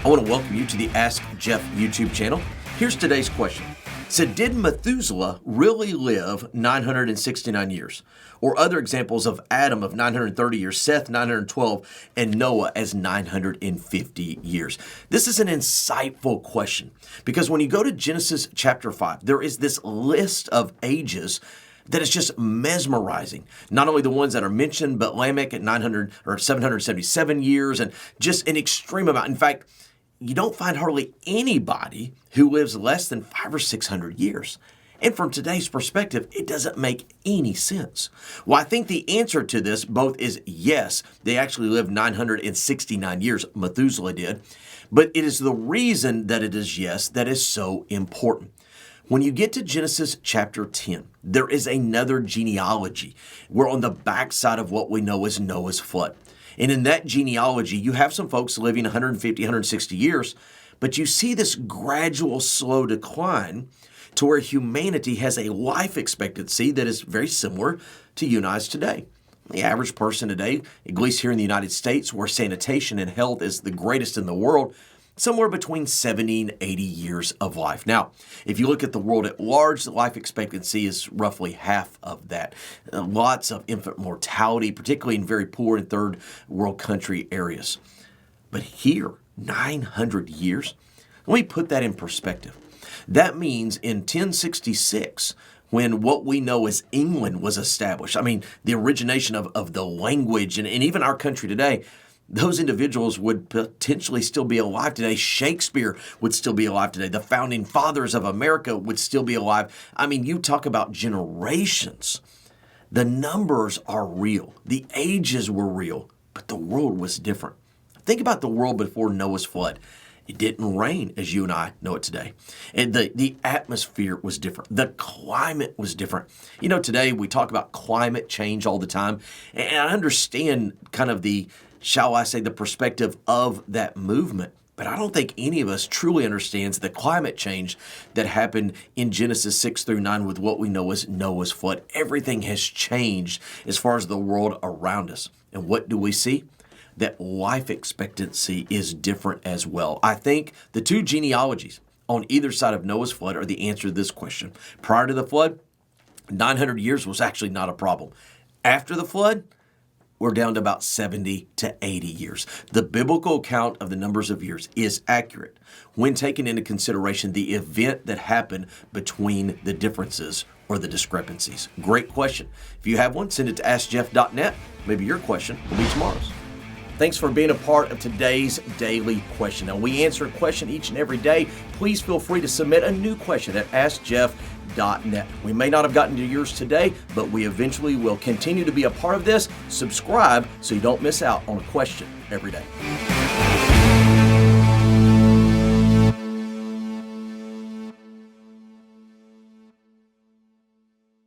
I want to welcome you to the Ask Jeff YouTube channel. Here's today's question. So did Methuselah really live 969 years? Or other examples of Adam of 930 years, Seth 912, and Noah as 950 years. This is an insightful question because when you go to Genesis chapter 5, there is this list of ages that is just mesmerizing. Not only the ones that are mentioned, but Lamech at 900 or 777 years and just an extreme amount. In fact, you don't find hardly anybody who lives less than 500 or 600 years. And from today's perspective, it doesn't make any sense. Well, I think the answer to this both is yes, they actually lived 969 years, Methuselah did, but it is the reason that it is yes that is so important. When you get to Genesis chapter 10, there is another genealogy. We're on the backside of what we know as Noah's flood. And in that genealogy, you have some folks living 150, 160 years, but you see this gradual slow decline to where humanity has a life expectancy that is very similar to you and I's today. The average person today, at least here in the United States, where sanitation and health is the greatest in the world, somewhere between 70 and 80 years of life. Now, if you look at the world at large, the life expectancy is roughly half of that. Lots of infant mortality, particularly in very poor and third world country areas. But here, 900 years, let me put that in perspective. That means in 1066, when what we know as England was established, I mean, the origination of the language and even our country today, those individuals would potentially still be alive today. Shakespeare would still be alive today. The founding fathers of America would still be alive. I mean, you talk about generations. The numbers are real. The ages were real, but the world was different. Think about the world before Noah's flood. It didn't rain as you and I know it today. And the atmosphere was different. The climate was different. You know, today we talk about climate change all the time. And I understand kind of the, shall I say, the perspective of that movement. But I don't think any of us truly understands the climate change that happened in Genesis 6 through 9 with what we know as Noah's flood. Everything has changed as far as the world around us. And what do we see? That life expectancy is different as well. I think the two genealogies on either side of Noah's flood are the answer to this question. Prior to the flood, 900 years was actually not a problem. After the flood, we're down to about 70 to 80 years. The biblical account of the numbers of years is accurate when taking into consideration the event that happened between the differences or the discrepancies. Great question. If you have one, send it to askjeff.net. Maybe your question will be tomorrow's. Thanks for being a part of today's daily question. Now, we answer a question each and every day. Please feel free to submit a new question at askjeff.net. We may not have gotten to yours today, but we eventually will continue to be a part of this. Subscribe so you don't miss out on a question every day.